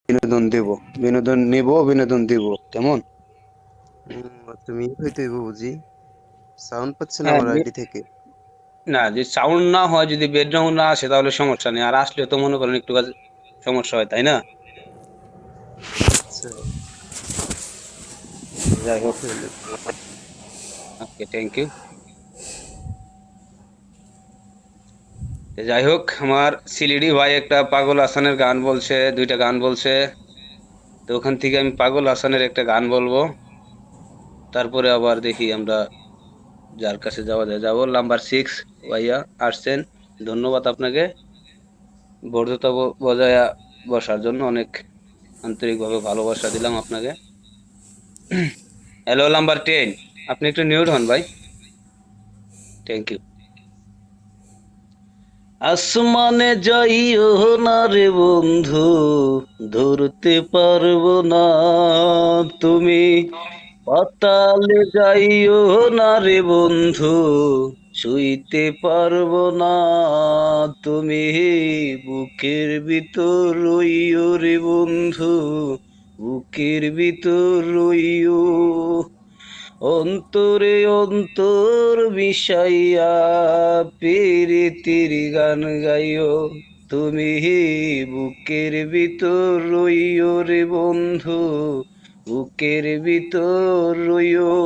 বিনোদন দেব, বিনোদন নেব, বিনোদন দেব, কেমন? তুমি হইতে হইব বুঝি। সাউন্ড পাচ্ছে না হ্যাঁ আমার আইডি থেকে। না, যে সাউন্ড না হয়, যদি ব্যাকগ্রাউন্ড না আসে তাহলে সমস্যা নেই, আর আসলে তো মনে করেন একটু সমস্যা হয়, তাই না? আচ্ছা, যাই হোক, তাহলে ওকে, থ্যাংক ইউ। যাই হোক, আমার সিলিডি ভাই একটা পাগল হাসানের গান বলছে, দুইটা গান বলছে। তো ওখান থেকে আমি পাগল হাসানের একটা গান বলবো, তারপরে আবার দেখি আমরা যার কাছে যাওয়া যায় যাবো। নাম্বার 6 ভাইয়া আসছেন, ধন্যবাদ আপনাকে বর্ধতা বজায় বসার জন্য, অনেক আন্তরিকভাবে ভালোবাসা দিলাম আপনাকে। হ্যালো নাম্বার 10, আপনি একটু মিউট হন ভাই, থ্যাংক ইউ। আসমানে যাইও না রে বন্ধু, ধরতে পারবো না তুমি। পাতালে যাইও না রে বন্ধু, ছুঁইতে পারবো না তুমি। বুকের ভিতর রইও রে বন্ধু, বুকের ভিতর রইও। অন্তরে অন্তর মিশাইয়া প্রীতির গান গাইও তুমি। বুকের ভিতর রইও রে বন্ধু, বুকের ভিতর রইও।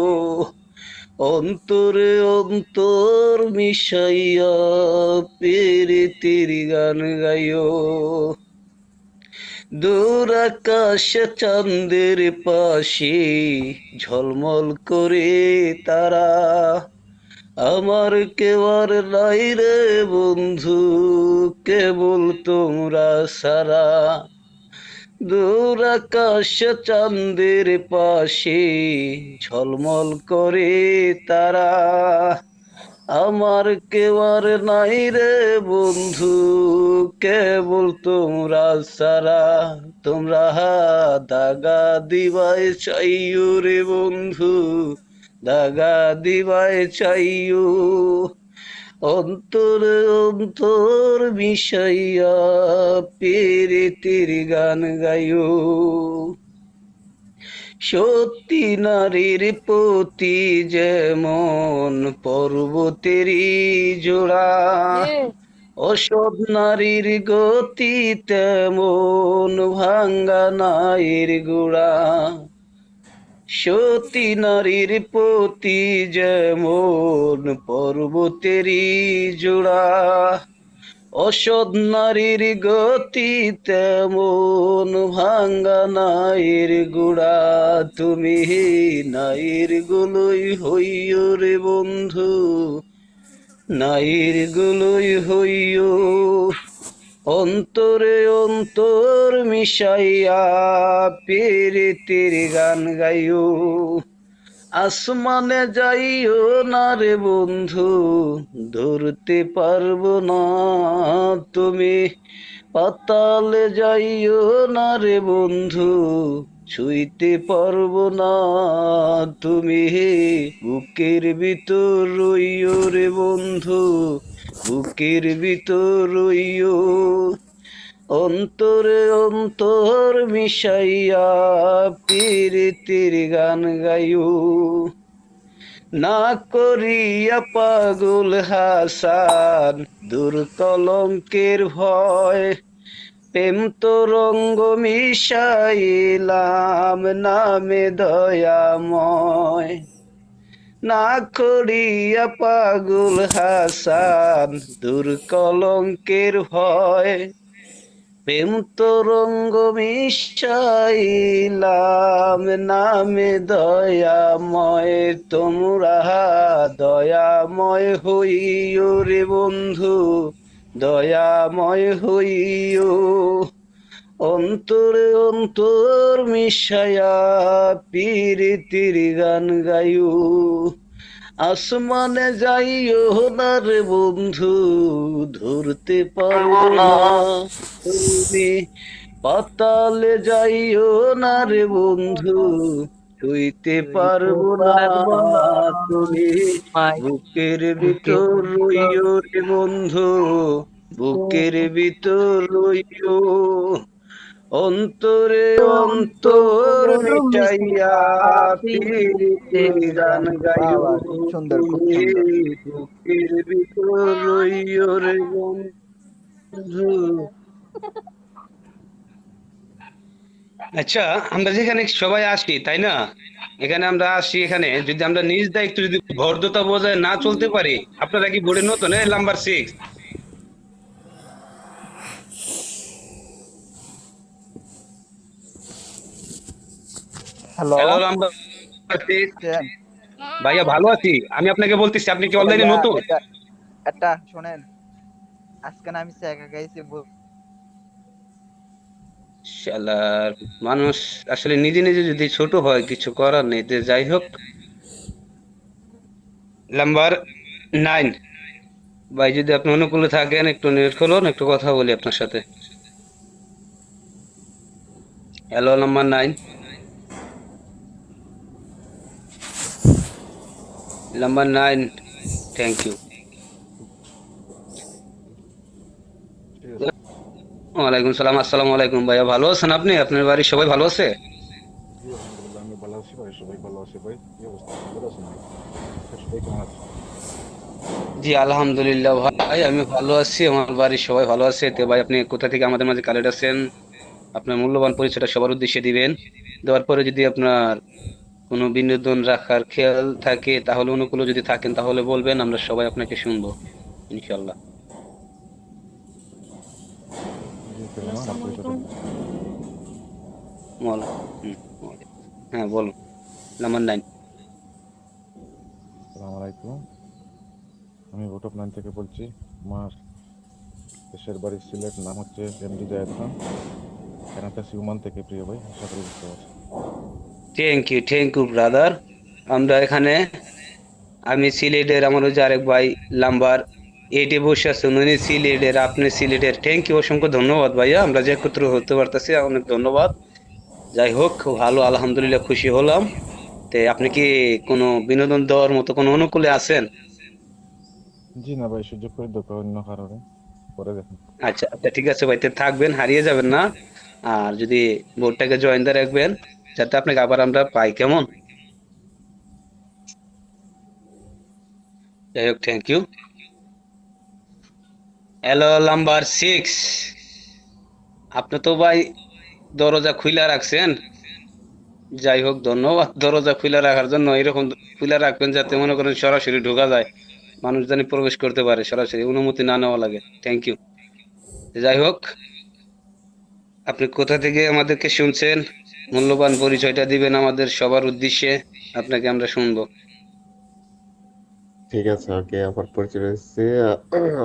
অন্তরে অন্তর মিশাইয়া প্রীতির গান গাইও। দূর আকাশে চাঁদের পাশে ঝলমল করে তারা, আমার কেউ আর নাই রে বন্ধু, কেবল তোমরা সারা। দূর আকাশে চাঁদের পাশে ঝলমল করে তারা, আমার কেউ আর নাই রে বন্ধু, কেবল তোমরা সারা। তোমরা দাগা দিবাই চাইও রে বন্ধু, দাগা দিবাই চাইও। অন্তরে অন্তর মিশাইয়া প্রীতির গান গাইও। সত্যি নারীর প্রতি যেমন পর্বতেরই জোড়া, অসৎ নারীর গতি তেমন ভাঙ্গা নাইর গোড়া। সতী নারীর প্রতি যেমন পর্বতেরই জোড়া, অসৎ নারীর গতি তেমন ভাঙ্গা নাইর গোড়া। তুমি নাইর গুলোই হইও রে বন্ধু, নাইর গুলোই হইও। অন্তরে অন্তর মিশাইয়া প্রীতির গান গাইও। আসমানে যাইও না রে বন্ধু, ধরতে পারবো না তুমি। পাতালে যাইও না রে বন্ধু, ছুঁইতে পারবো না তুমি। বুকের ভিতর রইও রে বন্ধু, বুকের ভিতর রইও। অন্তরে অন্তর মিশাইয়া প্রীতির গান গাইও। না করিয়া পাগল হাসান দূর কলঙ্কের ভয়, প্রেম তরঙ্গ মিশাইলাম নামে দয়াময়। না করিয়া পাগল হাসান দূর কলঙ্কের ভয়, প্রেম তরঙ্গ মিশাইলাম নামে দয়াময়। তোমরা দয়াময় হইও রে বন্ধু, দয়াময় হইও। অন্তরে অন্তর মিশায়া প্রীতির গান গাইও। আসমানে যাইও না রে বন্ধু, ধরতে পারবো না তুমি। পাতালে যাইও না রে বন্ধু, ছুঁইতে হইতে পারবো না পারবো না তুমি। তোমায়, বুকের বুকের ভিতর ভিতর রইও রে বন্ধু, বুকের ভিতর রইও। অন্তরে অন্তর মিশাইয়া পিরিতি গান গাইও, বাবা, খুব সুন্দর, খুব তুমি সুন্দর। বুকের ভিতর রইও রে বন্ধু। আচ্ছা, আমরা যেখানে সবাই আসি তাই না, এখানে আমরা আসি, এখানে যদি আমরা নিজ দায়িত্ব যদি ভদ্রতা বজায় না চলতে পারি, আপনারা কি বোর্ডে নতুন number 6? Hello, hello number 6, chain ভাইয়া ভালো আছি। আমি আপনাকে বলতেছি, আপনি কি ও অনলাইনে ভাইয়া, নতুন? এটা একটা শোনেন, আজকে না আমি একা গাইছি শালার মানুষ আসলে নিজে নিজে যদি ছোট হয় কিছু করার নেই। তো যাই হোক, নাম্বার 9 ভাই, যদি আপনি অনুকূলে থাকেন একটু নেট খুলুন, একটু কথা বলি আপনার সাথে। Hello number 9, number 9, thank you. ঠিক আছে। ওয়ালাইকুম সালাম, আসসালামু আলাইকুম। ভাইয়া ভালো আছেন আপনি? আপনার বাড়ির সবাই ভালো আছে? জি আলহামদুলিল্লাহ, আমি ভালো আছি ভাই, সবাই ভালো আছে ভাই। কি অবস্থা, ভালো আছেন ভাই? সবাই কেমন আছে? জি আলহামদুলিল্লাহ ভাই, আমি ভালো আছি, আমার বাড়ির সবাই ভালো আছে। তো ভাই, আপনি কোথা থেকে আমাদের মাঝে কালেক্ট আছেন? আপনার মূল্যবান পরিচয়টা সবার উদ্দেশ্যে দিবেন। দেওয়ার পরে যদি আপনার কোনো বিনোদন রাখার খেয়াল থাকে, তাহলে অনুকূলে যদি থাকেন তাহলে বলবেন, আমরা সবাই আপনাকে শুনবো ইনশাল্লাহ। জি তাহলে আমার পরিচয়টা দিচ্ছি। বলো। হুম, হ্যাঁ বলো। নাম্বার 9। আসসালামু আলাইকুম, আমি ভোটপ 9 থেকে বলছি। আমার দেশের বাড়ি সিলেট, নাম হচ্ছে এমডি জায়েদ খান। এখানে সিউমান থেকে প্রিয় ভাই, আশা করি বুঝতে পারছি। Thank you brother. আমরা এখানে, আমি সিলেটের, আমার ওই যে আরেক ভাই নাম্বার 8-এ বসে আছেন, উনি সিলেটের, আপনি সিলেটের। থ্যাংক ইউ, অসংখ্য ধন্যবাদ ভাইয়া, আমরা যে একত্র হতে পারতেছি, অনেক ধন্যবাদ। যাই হোক, খুব ভালো, আলহামদুলিল্লাহ, খুশি হলাম। তে আপনি কি কোনো বিনোদন দেওয়ার মতো কোনো অনুকূলে আছেন? জি না ভাই, সুযোগ করে দরকার অন্য কারণে, পরে দেখুন। আচ্ছা আচ্ছা, ঠিক আছে ভাই, তে থাকবেন, হারিয়ে যাবেন না। আর যদি বোর্ডটাকে জয়েন দিয়ে রাখবেন, যাতে আপনাকে আবার আমরা পাই, কেমন? যাই হোক, থ্যাংক ইউ। হ্যালো নাম্বার 6, আপনি তো ভাই দরজা খুইলা রাখছেন। যাই হোক, ধন্যবাদ দরজা খুলে রাখার জন্য। এরকম খুলে রাখবেন যাতে মনে করেন সরাসরি ঢোকা যায়, মানুষ জানি প্রবেশ করতে পারে, সরাসরি অনুমতি না নেওয়া লাগে। Thank you. যাই হোক, আপনি কোথা থেকে আমাদেরকে শুনছেন, মূল্যবান পরিচয়টা দিবেন আমাদের সবার উদ্দেশ্যে, আপনাকে আমরা শুনবো। ঠিক আছে, ওকে, আমার পরিচয় হচ্ছে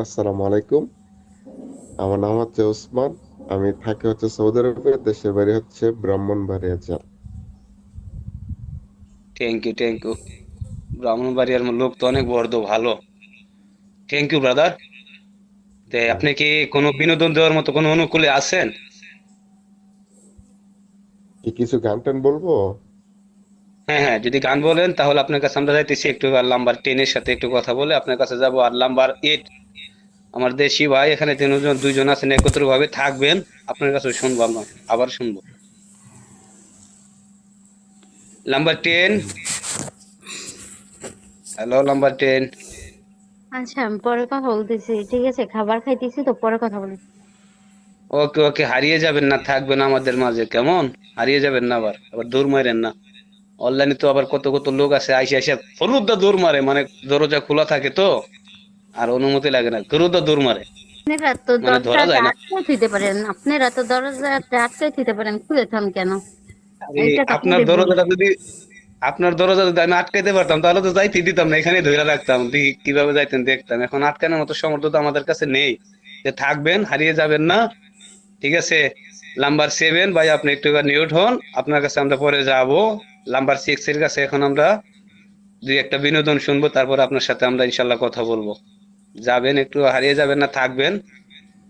আসসালামু আলাইকুম। আমার নাম হচ্ছে ওসমান। আমি থাকি হচ্ছে সৌদি আরবে, দেশের বাড়ি হচ্ছে ব্রাহ্মণবাড়িয়া জেলা। Thank you. ব্রাহ্মণবাড়িয়ার লোক তো অনেক বড়, ভালো। Thank you brother. হুম। আপনি কি কোনো বিনোদন দেওয়ার মতো কোনো অনুকূলে আছেন? কি কিছু গান টান বলবো? হ্যাঁ হ্যাঁ, যদি গান বলেন তাহলে আপনার কাছে আমরা যাইতেছি একটু, আর নাম্বার 10 এর সাথে একটু কথা বলে আপনার কাছে যাব। আর নাম্বার 8, আমার দেশি ভাই এখানে তিনজন, দুইজন আছেন, একত্র ভাবে থাকবেন, আপনার কাছে শুনবো, আমরা আবার শুনবো। Number 10, hello number 10। আচ্ছা, আমি পরে কথা বলতেছি। ঠিক আছে, খাবার খাইতেছি তো, পরে কথা বলি। ওকে ওকে, হারিয়ে যাবেন না, থাকবেন আমাদের মাঝে, কেমন? হারিয়ে যাবেন না, আবার আবার দৌড় মারেন না। অনলাইনে তো আবার কত কত লোক আছে, আইসা আইসা ফরুদা দৌড় মারে, মানে দরজা খোলা থাকে তো, আর অনুমতি লাগে না, ফরুদা দৌড় মারে, আপনারা তো মানে ধরা দরজাটা যায় না। আটকে দিতে পারেন, আপনারা তো দরজাটা আটকে দিতে পারেন, খুলে থাম কেন? আরে, এইটা তো আপনার আপনাদের ভুল। দরজাটা যদি, আপনার দরজা যদি আমি আটকাইতে পারতাম তাহলে তো যাইতে দিতাম না, এখানে ধরে রাখতাম, দেখি কিভাবে যাইতেন দেখতাম। এখন আটকানোর মতো সামর্থ্য তো আমাদের কাছে নেই। যে থাকবেন, হারিয়ে যাবেন না, ঠিক আছে? নাম্বার 7 ভাই, আপনি একটু নিউট হন, আপনার কাছে আমরা পরে যাব। নাম্বার 6 এর কাছে এখন আমরা দুই একটা বিনোদন শুনবো, তারপর আপনার সাথে আমরা ইনশাল্লাহ কথা বলবো। যাবেন, একটু হারিয়ে যাবেন না, থাকবেন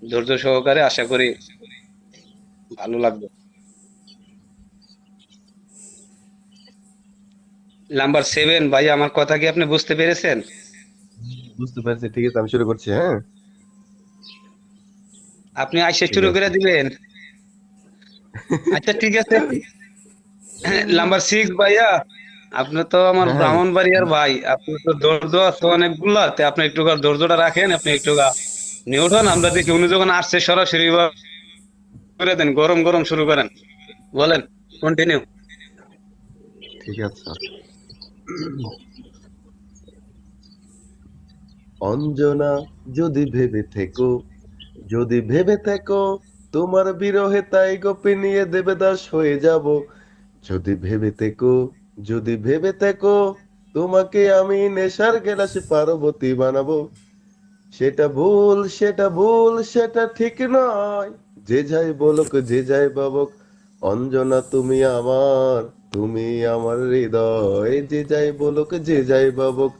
ধৈর্য সহকারে, আশা করি ভালো লাগবে। নাম্বার 7 ভাই, আমার কথা কি আপনি বুঝতে পেরেছেন? বুঝতে পারছি, ঠিক আছে, আমি শুরু করছি। হ্যাঁ, আপনি আইসে ঠিক শুরু করে আছে। দিবেন। আচ্ছা ঠিক আছে। নাম্বার 6 ভাইয়া, আপনি তো আমার হ্যাঁ হ্যাঁ ব্রাহ্মণবাড়িয়ার ভাই, আপনি তো ধৈর্য আছে অনেকগুলা, তে আপনি একটু ধৈর্যটা রাখেন, আপনি একটু নিয়ে উঠান, আমরা দেখি উনি যখন আসছে সরাসরি করে দেন, গরম গরম শুরু করেন, বলেন, কন্টিনিউ। ঠিক আছে। অঞ্জনা যদি ভেবে থেকো, যদি ভেবে থেকো তোমার বিরহে তাই গোপে নিয়ে দেবদাস হয়ে যাব, যদি ভেবে থেকো, যদি ভেবে থেকো তোমাকে আমি নেশার গেলাসে পার্বতী বানাবো, সেটা ভুল, সেটা ভুল, সেটা ঠিক নয়, যে যাই বলুক, যে যাই ভাবুক, অঞ্জনা তুমি আমার হৃদয়, যে যাই বলুক, যে যাই ভাবুক,